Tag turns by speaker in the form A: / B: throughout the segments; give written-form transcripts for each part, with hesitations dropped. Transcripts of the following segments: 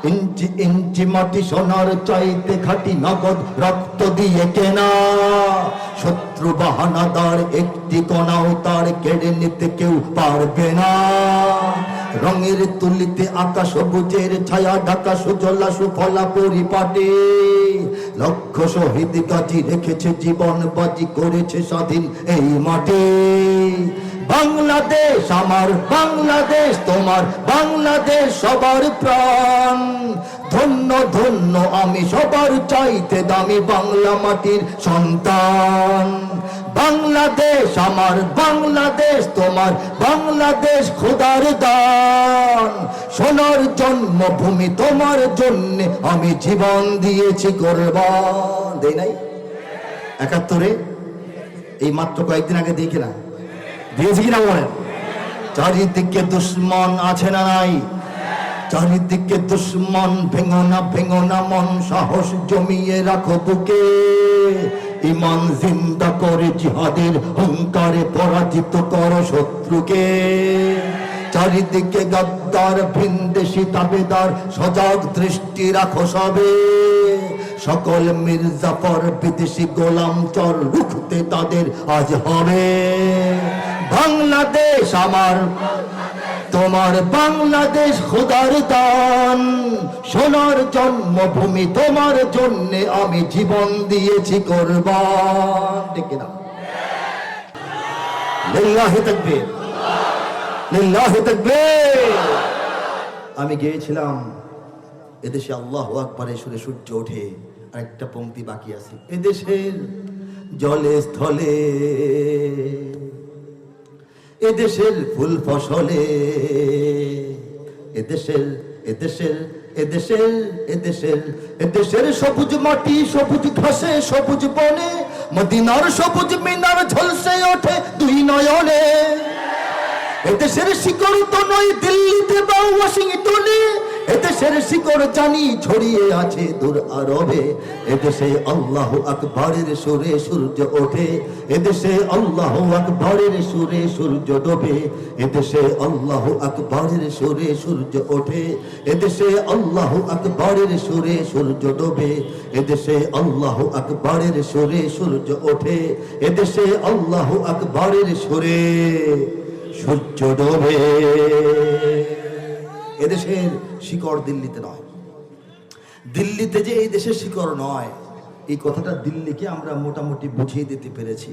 A: ইঞ্চি ইঞ্চি মাটি সোনার চাইতে খাঁটি, নগদ রক্ত দিয়ে কেনা। শত্রু বাহানাদার একটি কণাও তার কেড়ে নিতে কেউ পারবে না। রঙের তুলিতে আকাশ সবুজের ছায়া ঢাকা, সুজলা সুফলা পরিপাটে। লক্ষ শহীদ গাজী রেখেছে জীবন বাজি, করেছে স্বাধীন এই মাঠে। বাংলাদেশ আমার বাংলাদেশ তোমার বাংলাদেশ সবার প্রাণ। ধন্য ধন্য আমি সবার চাইতে দামি বাংলা মাটির সন্তান। বাংলাদেশ আমার বাংলাদেশ তোমার বাংলাদেশ খোদার দান। সোনার জন্মভূমি তোমার জন্যে আমি জীবন দিয়েছি কোরবান। দেই নাই ৭১ এই মাত্র কয়েকদিন আগে দেখি না দিয়েছি কিনা বলেন? চারিদিকে দুশ্মন আছে না নাই? চারিদিকে দুশ্মন, ভেঙো না মন, সাহস জমিয়ে রাখো বুকে। ইমান জিন্দা করে জিহাদের হুঙ্কারে পরাজিত করো শত্রুকে। চারিদিকে গদ্দার ভিনদেশি তাবেদার, সজাগ দৃষ্টি রাখো সবে। সকল মির্জাফর বিদেশি গোলাম চর, রুখতে তাদের আজ হবে। বাংলাদেশ আমার তোমার বাংলাদেশ খোদার দান। সোনার জন্মভূমি তোমার জন্যে আমি জীবন দিয়েছি কোরবান। ঠিক না? লিল্লাহি তাকবীর, লিল্লাহি তাকবীর। আমি গিয়েছিলাম এদেশে আল্লাহু আকবারের সুরে সূর্য ওঠে, আর একটা পংক্তি বাকি আছে। এদেশের জলে স্থলে, এদেশের ফুল ফসলে, এদেশের এদেশের এদেশের এদেশের এদেশের সবুজ মাটি, সবুজ ঘাসে, সবুজ বনে, মদিনার সবুজ মিনার ঝলসে ওঠে দুই নয়নে। এদেশের শিকড় তো নয় দিল্লিতে বা ওয়াশিংটনে, এদেশের শিকড় জানি ছড়িয়ে আছে দূর আরবে। এদেশে আল্লাহু আকবারের সুরে সূর্য ওঠে, এদেশে আল্লাহু আকবারের সুরে সূর্য ডোবে। এদেশে আল্লাহু আকবারের সুরে সূর্য ওঠে, এদেশে আল্লাহু আকবারের সুরে সূর্য ডোবে। এদেশে আল্লাহু আকবারের সুরে সূর্য ওঠে, এদেশে আল্লাহু আকবারের সুরে সূর্য ডোবে। এদেশের শিকড় দিল্লিতে নয়। দিল্লিতে যে এই দেশের শিকড় নয়, এই কথাটা দিল্লিকে আমরা মোটামুটি বুঝিয়ে দিতে পেরেছি।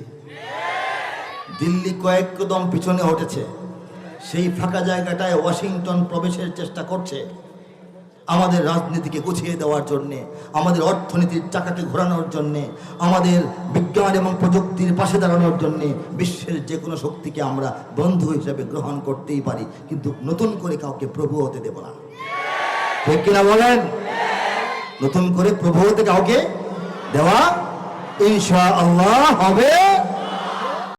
A: দিল্লি কয়েক কদম পিছনে হটেছে। সেই ফাঁকা জায়গাটায় ওয়াশিংটন প্রবেশের চেষ্টা করছে, আমাদের রাজনীতিকে গুছিয়ে দেওয়ার জন্যে, আমাদের অর্থনীতির চাকাকে ঘোরানোর জন্যে, আমাদের বিজ্ঞান এবং প্রযুক্তির পাশে দাঁড়ানোর জন্যে। বিশ্বের যে কোনো শক্তিকে আমরা বন্ধু হিসেবে গ্রহণ করতেই পারি, কিন্তু নতুন করে কাউকে প্রভু হতে দেব না। ঠিক কিনা বলেন? নতুন করে প্রভু হতে কাউকে দেওয়া ইনশাআল্লাহ হবে